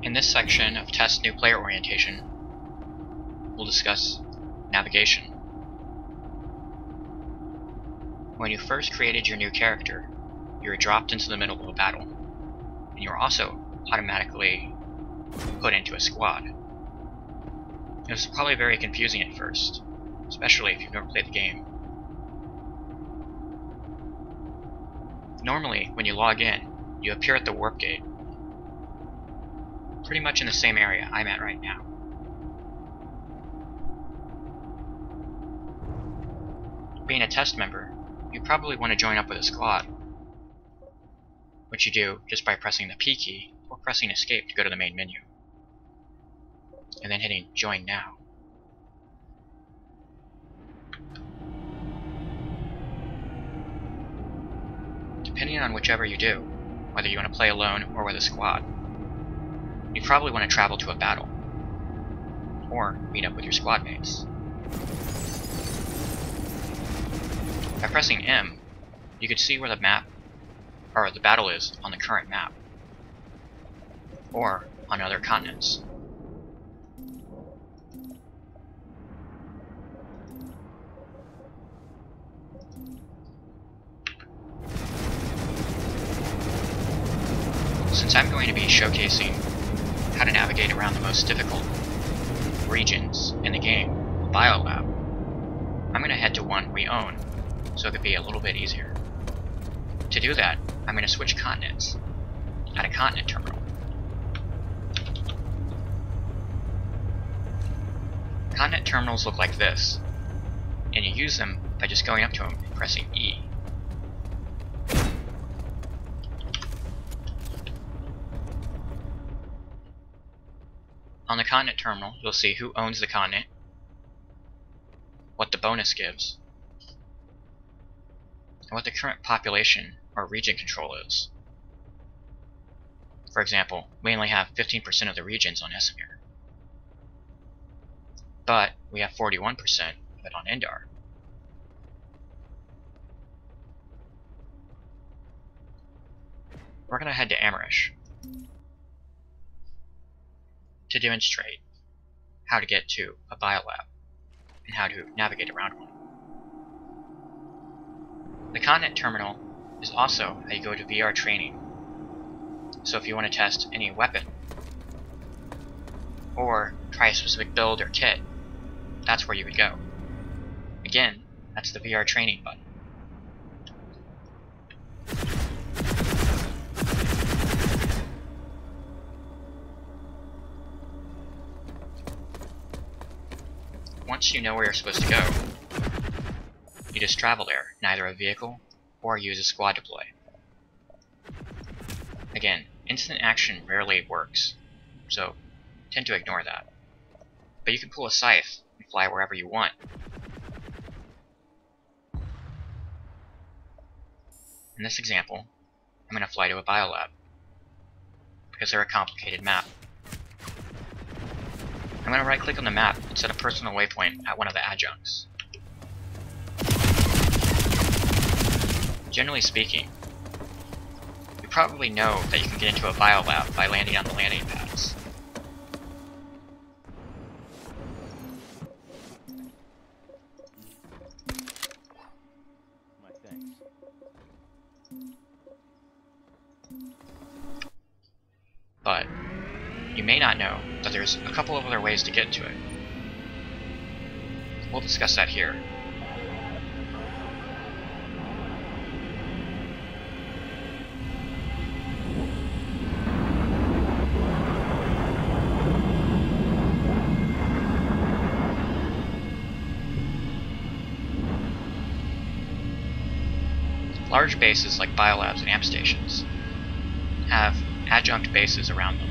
In this section of Test New Player Orientation, we'll discuss navigation. When you first created your new character, you were dropped into the middle of a battle, and you were also automatically put into a squad. It was probably very confusing at first, especially if you've never played the game. Normally, when you log in, you appear at the warp gate, pretty much in the same area I'm at right now. Being a test member, you probably want to join up with a squad, which you do just by pressing the P key or pressing escape to go to the main menu, and then hitting join now. Depending on whichever you do, whether you want to play alone or with a squad, you probably want to travel to a battle, or meet up with your squad mates. By pressing M, you can see where the map, or the battle is on the current map, or on other continents. Since I'm going to be showcasing how to navigate around the most difficult regions in the game, Biolab, I'm going to head to one we own, so it could be a little bit easier. To do that, I'm going to switch continents at a continent terminal. Continent terminals look like this, and you use them by just going up to them and pressing E. On the continent terminal, you'll see who owns the continent, what the bonus gives, and what the current population or region control is. For example, we only have 15% of the regions on Esamir, but we have 41% of it on Indar. We're going to head to Amarish to demonstrate how to get to a biolab and how to navigate around one. The continent terminal is also how you go to VR training. So if you want to test any weapon or try a specific build or kit, that's where you would go. Again, that's the VR training button. Once you know where you're supposed to go, you just travel there in either a vehicle or use a squad deploy. Again, instant action rarely works, so tend to ignore that. But you can pull a scythe and fly wherever you want. In this example, I'm going to fly to a biolab, because they're a complicated map. I'm going to right click on the map and set a personal waypoint at one of the adjuncts. Generally speaking, you probably know that you can get into a biolab by landing on the landing pads. But you may not know that there's a couple of other ways to get to it. We'll discuss that here. Large bases like biolabs and amp stations have adjunct bases around them.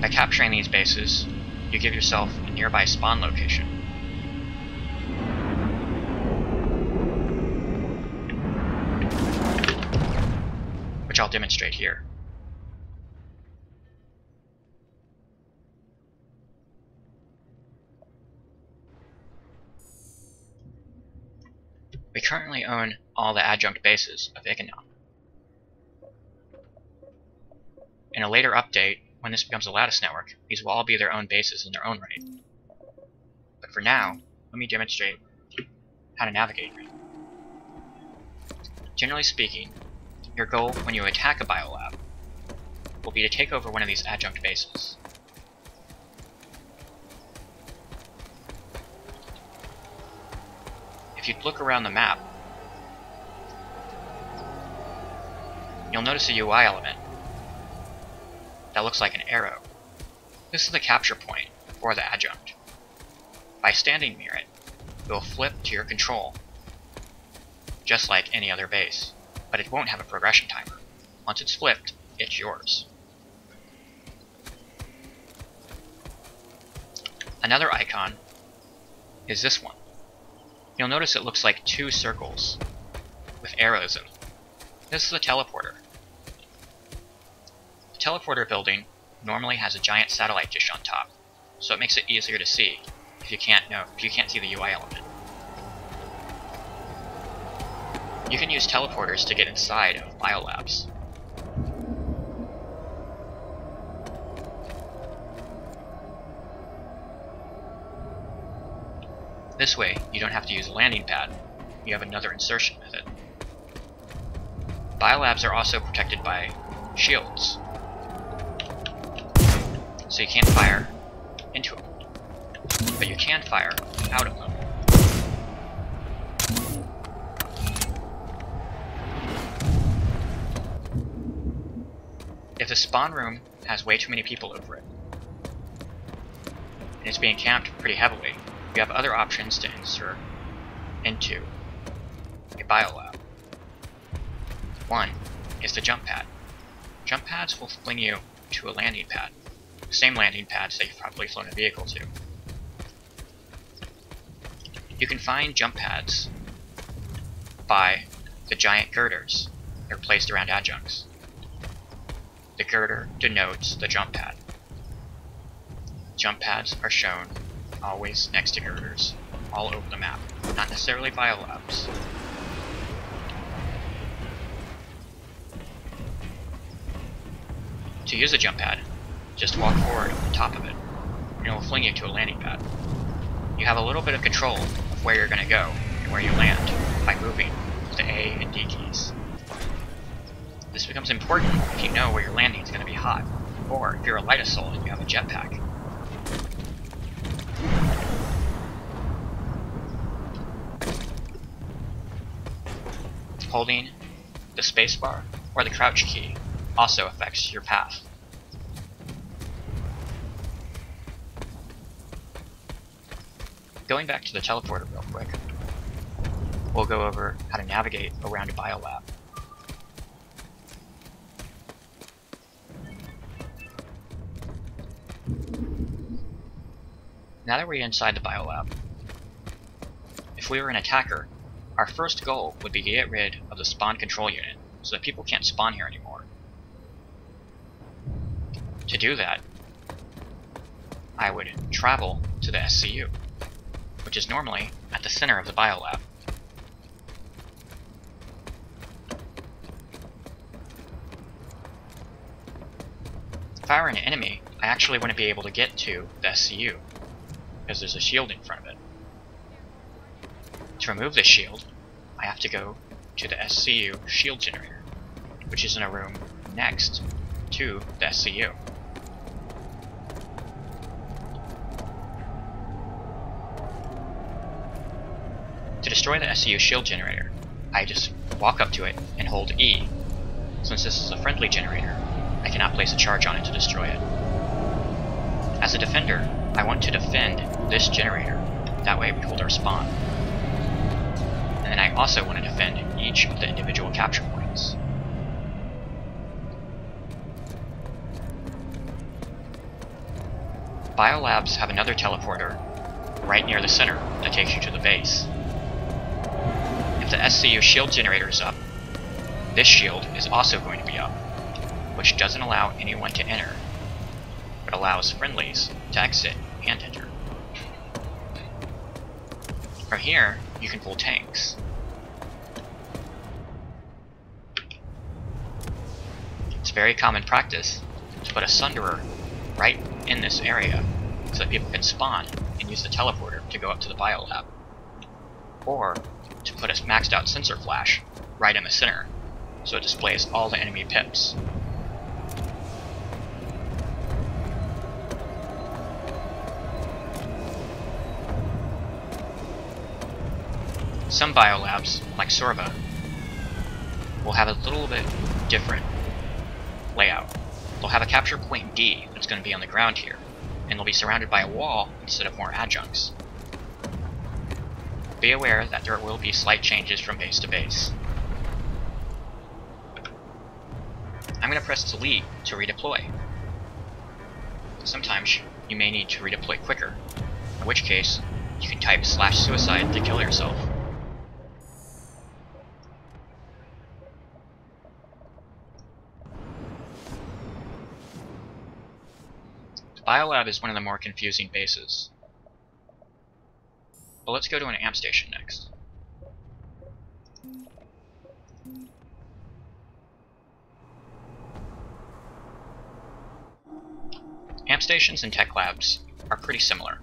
By capturing these bases, you give yourself a nearby spawn location. Which I'll demonstrate here. We currently own all the adjunct bases of Ikanon. In a later update, when this becomes a lattice network, these will all be their own bases in their own right. But for now, let me demonstrate how to navigate it. Generally speaking, your goal when you attack a biolab will be to take over one of these adjunct bases. If you look around the map, you'll notice a UI element that looks like an arrow. This is the capture point for the adjunct. By standing near it, it will flip to your control, just like any other base, but it won't have a progression timer. Once it's flipped, it's yours. Another icon is this one. You'll notice it looks like two circles with arrows in them. This is the teleporter. The teleporter building normally has a giant satellite dish on top, so it makes it easier to see if you can't see the UI element. You can use teleporters to get inside of biolabs. This way, you don't have to use a landing pad. You have another insertion method. Biolabs are also protected by shields, so you can't fire into them, but you can fire out of them. If the spawn room has way too many people over it, and it's being camped pretty heavily, you have other options to insert into a biolab. One is the jump pad. Jump pads will fling you to a landing pad, the same landing pads that you've probably flown a vehicle to. You can find jump pads by the giant girders that are placed around adjuncts. The girder denotes the jump pad. Jump pads are shown always next to girders, all over the map, not necessarily biolabs. To use a jump pad, just walk forward on the top of it, and it will fling you to a landing pad. You have a little bit of control of where you're going to go and where you land by moving with the A and D keys. This becomes important if you know where your landing is going to be hot, or if you're a light assault and you have a jetpack. Holding the spacebar or the crouch key also affects your path. Going back to the teleporter real quick, we'll go over how to navigate around a biolab. Now that we're inside the biolab, if we were an attacker, our first goal would be to get rid of the spawn control unit so that people can't spawn here anymore. To do that, I would travel to the SCU, which is normally at the center of the biolab. If I were an enemy, I actually wouldn't be able to get to the SCU, because there's a shield in front of it. To remove this shield, I have to go to the SCU shield generator, which is in a room next to the SCU. To destroy the SCU shield generator, I just walk up to it and hold E. Since this is a friendly generator, I cannot place a charge on it to destroy it. As a defender, I want to defend this generator, that way we hold our spawn. And then I also want to defend each of the individual capture points. Biolabs have another teleporter right near the center that takes you to the base. If the SCU shield generator is up, this shield is also going to be up, which doesn't allow anyone to enter, but allows friendlies to exit and enter. From here, you can pull tanks. It's very common practice to put a sunderer right in this area so that people can spawn and use the teleporter to go up to the Biolab. Or to put a maxed out sensor flash right in the center so it displays all the enemy pips. Some biolabs, like Sorba, will have a little bit different layout. They'll have a capture point D that's going to be on the ground here, and they'll be surrounded by a wall instead of more adjuncts. Be aware that there will be slight changes from base to base. I'm going to press delete to redeploy. Sometimes you may need to redeploy quicker, in which case you can type /suicide to kill yourself. Biolab is one of the more confusing bases. But let's go to an amp station next. Amp stations and tech labs are pretty similar,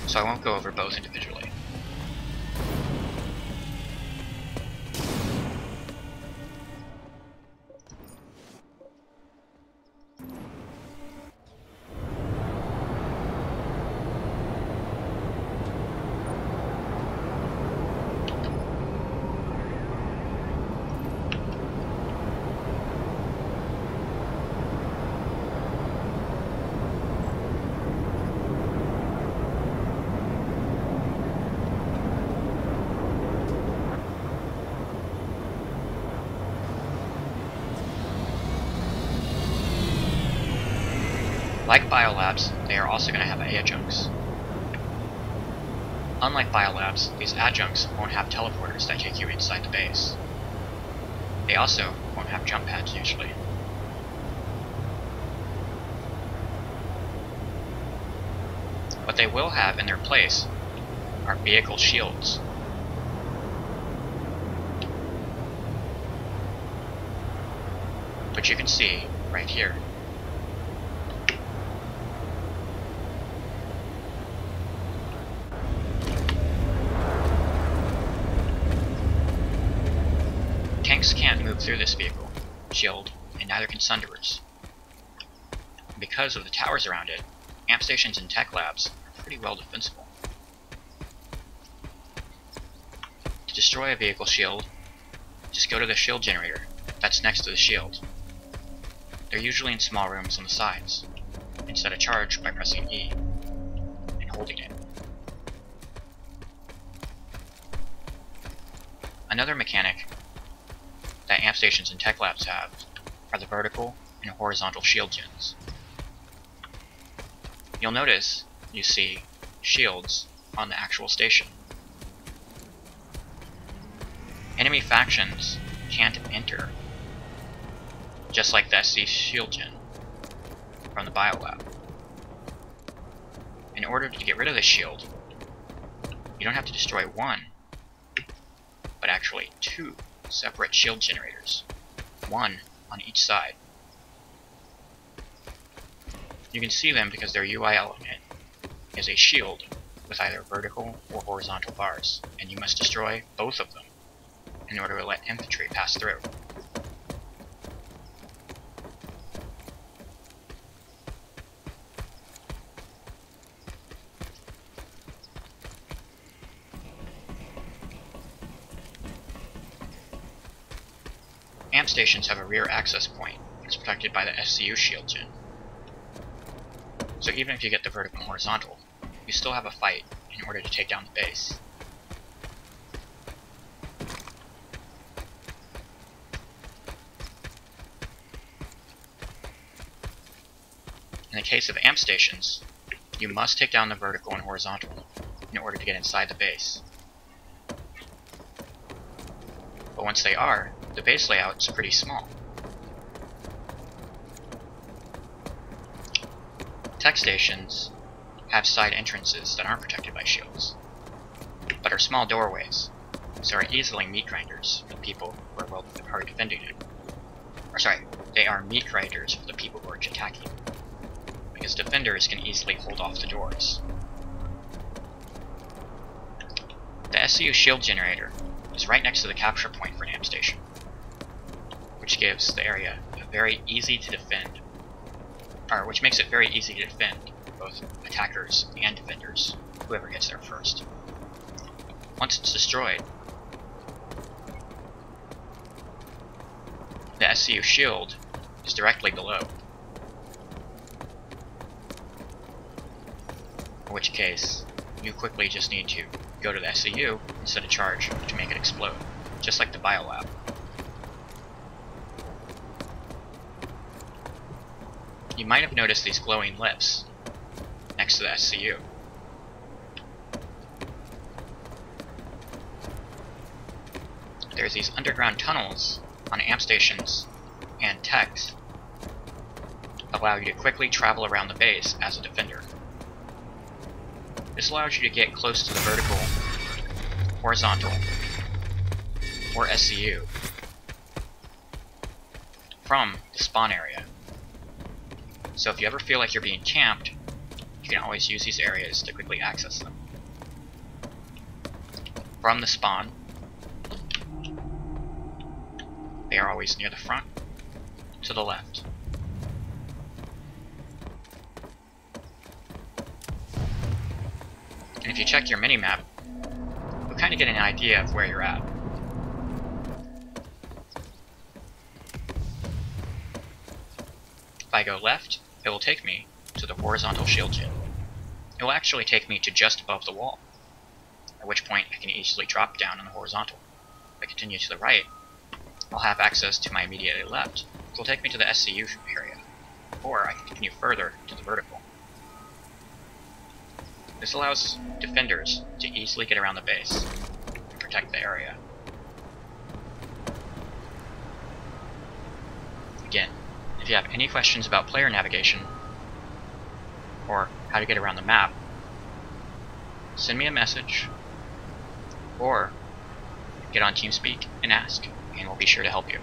so I won't go over both individually. Like Biolabs, they are also going to have adjuncts. Unlike Biolabs, these adjuncts won't have teleporters that take you inside the base. They also won't have jump pads usually. What they will have in their place are vehicle shields. Which you can see right here. Tanks can't move through this vehicle shield, and neither can sunderers. Because of the towers around it, amp stations and tech labs are pretty well defensible. To destroy a vehicle shield, just go to the shield generator that's next to the shield. They're usually in small rooms on the sides, and set a charge by pressing E and holding it. Another mechanic that amp stations and tech labs have are the vertical and horizontal shield gens. You'll notice you see shields on the actual station. Enemy factions can't enter, just like the SC shield gen from the Biolab. In order to get rid of this shield, you don't have to destroy one, but actually two separate shield generators, one on each side. You can see them because their UI element is a shield with either vertical or horizontal bars, and you must destroy both of them in order to let infantry pass through. Amp stations have a rear access point that's protected by the SCU shield gen. So even if you get the vertical and horizontal, you still have a fight in order to take down the base. In the case of amp stations, you must take down the vertical and horizontal in order to get inside the base. But once they are, the base layout is pretty small. Tech stations have side entrances that aren't protected by shields, but are small doorways, so are easily meat grinders for the people who are hard defending it. Or sorry, they are meat grinders for the people who are attacking. Because defenders can easily hold off the doors. The SCU shield generator is right next to the capture point for Nam Station, which gives the area very easy to defend, or which makes it very easy to defend both attackers and defenders, whoever gets there first. Once it's destroyed, the SCU shield is directly below, in which case you quickly just need to go to the SCU and set a charge to make it explode, just like the Biolab. You might have noticed these glowing lips next to the SCU. There's these underground tunnels on amp stations and techs that allow you to quickly travel around the base as a defender. This allows you to get close to the vertical, horizontal, or SCU from the spawn area. So if you ever feel like you're being camped, you can always use these areas to quickly access them. From the spawn, they are always near the front, to the left. And if you check your minimap, you'll kind of get an idea of where you're at. If I go left, it will take me to the horizontal shield gen. It will actually take me to just above the wall, at which point I can easily drop down on the horizontal. If I continue to the right, I'll have access to my immediately left, which will take me to the SCU area, or I can continue further to the vertical. This allows defenders to easily get around the base and protect the area. Again, if you have any questions about player navigation, or how to get around the map, send me a message, or get on TeamSpeak and ask, and we'll be sure to help you.